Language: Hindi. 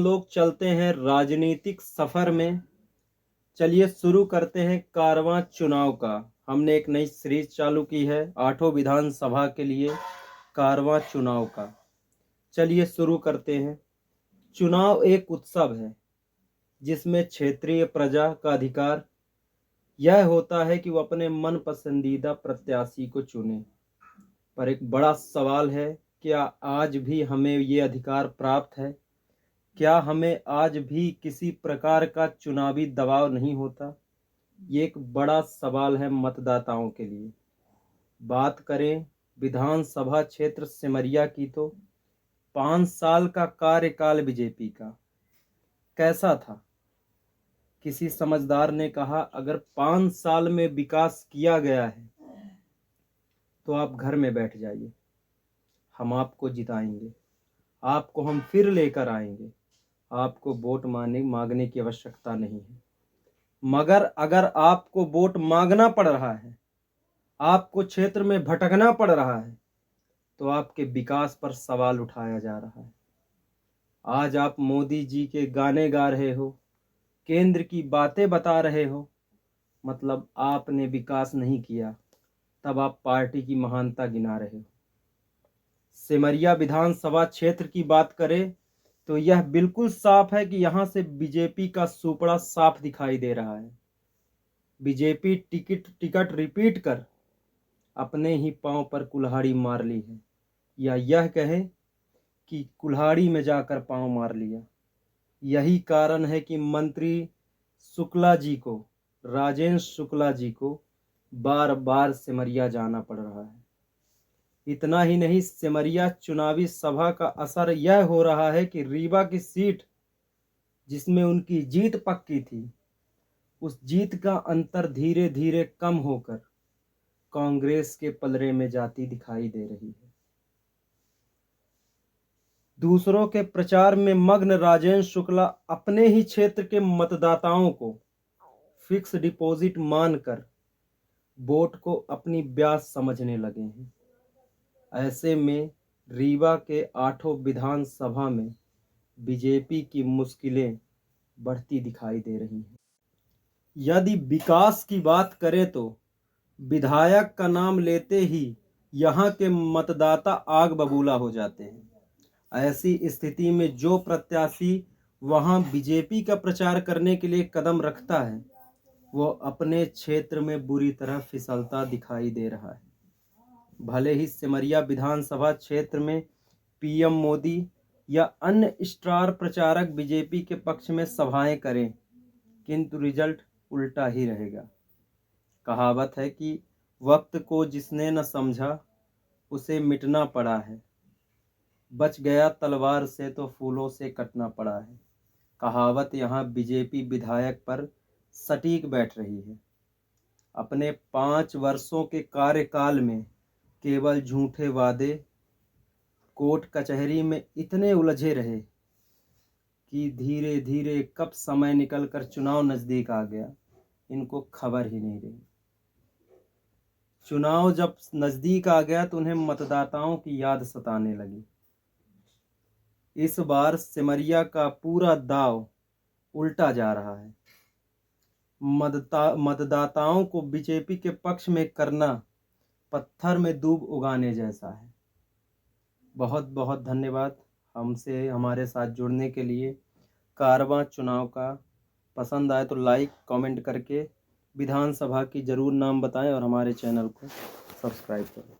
हम लोग चलते हैं राजनीतिक सफर में। चलिए शुरू करते हैं कारवां चुनाव का। हमने एक नई सीरीज चालू की है 8 विधानसभा के लिए, कारवां चुनाव का। चलिए शुरू करते हैं। चुनाव एक उत्सव है जिसमें क्षेत्रीय प्रजा का अधिकार यह होता है कि वो अपने मन पसंदीदा प्रत्याशी को चुने। पर एक बड़ा सवाल है, क्या आज भी हमें ये अधिकार प्राप्त है? क्या हमें आज भी किसी प्रकार का चुनावी दबाव नहीं होता? ये एक बड़ा सवाल है मतदाताओं के लिए। बात करें विधानसभा क्षेत्र सिमरिया की, तो 5 साल का कार्यकाल बीजेपी का कैसा था? किसी समझदार ने कहा, अगर 5 साल में विकास किया गया है तो आप घर में बैठ जाइए, हम आपको जिताएंगे, आपको हम फिर लेकर आएंगे, आपको वोट मांगने की आवश्यकता नहीं है। मगर अगर आपको वोट मांगना पड़ रहा है, आपको क्षेत्र में भटकना पड़ रहा है, तो आपके विकास पर सवाल उठाया जा रहा है। आज आप मोदी जी के गाने गा रहे हो, केंद्र की बातें बता रहे हो, मतलब आपने विकास नहीं किया, तब आप पार्टी की महानता गिना रहे हो। सिमरिया विधानसभा क्षेत्र की बात करें तो यह बिल्कुल साफ है कि यहां से बीजेपी का सुपड़ा साफ दिखाई दे रहा है। बीजेपी टिकट रिपीट कर अपने ही पांव पर कुल्हाड़ी मार ली है, या यह कहें कि कुल्हाड़ी में जाकर पांव मार लिया। यही कारण है कि मंत्री शुक्ला जी को, राजेंद्र शुक्ला जी को बार बार सिमरिया जाना पड़ रहा है। इतना ही नहीं, सिमरिया चुनावी सभा का असर यह हो रहा है कि रीवा की सीट जिसमें उनकी जीत पक्की थी, उस जीत का अंतर धीरे धीरे कम होकर कांग्रेस के पलड़े में जाती दिखाई दे रही है। दूसरों के प्रचार में मग्न राजेंद्र शुक्ला अपने ही क्षेत्र के मतदाताओं को फिक्स डिपॉजिट मानकर वोट को अपनी ब्याज समझने लगे हैं। ऐसे में रीवा के 8 विधानसभा में बीजेपी की मुश्किलें बढ़ती दिखाई दे रही हैं। यदि विकास की बात करें तो विधायक का नाम लेते ही यहाँ के मतदाता आग बबूला हो जाते हैं। ऐसी स्थिति में जो प्रत्याशी वहां बीजेपी का प्रचार करने के लिए कदम रखता है, वो अपने क्षेत्र में बुरी तरह फिसलता दिखाई दे रहा है। भले ही सिमरिया विधानसभा क्षेत्र में पीएम मोदी या अन्य स्टार प्रचारक बीजेपी के पक्ष में सभाएं करें, किंतु रिजल्ट उल्टा ही रहेगा। कहावत है कि वक्त को जिसने न समझा उसे मिटना पड़ा है, बच गया तलवार से तो फूलों से कटना पड़ा है। कहावत यहाँ बीजेपी विधायक पर सटीक बैठ रही है। अपने 5 वर्षों के कार्यकाल में केवल झूठे वादे, कोर्ट कचहरी में इतने उलझे रहे कि धीरे धीरे कब समय निकलकर चुनाव नजदीक आ गया, इनको खबर ही नहीं रही। चुनाव जब नजदीक आ गया तो उन्हें मतदाताओं की याद सताने लगी। इस बार सिमरिया का पूरा दाव उल्टा जा रहा है। मतदाताओं को बीजेपी के पक्ष में करना पत्थर में दूब उगाने जैसा है। बहुत बहुत धन्यवाद हमसे हमारे साथ जुड़ने के लिए। कारवां चुनाव का पसंद आए तो लाइक कमेंट करके विधानसभा की जरूर नाम बताएं और हमारे चैनल को सब्सक्राइब करें।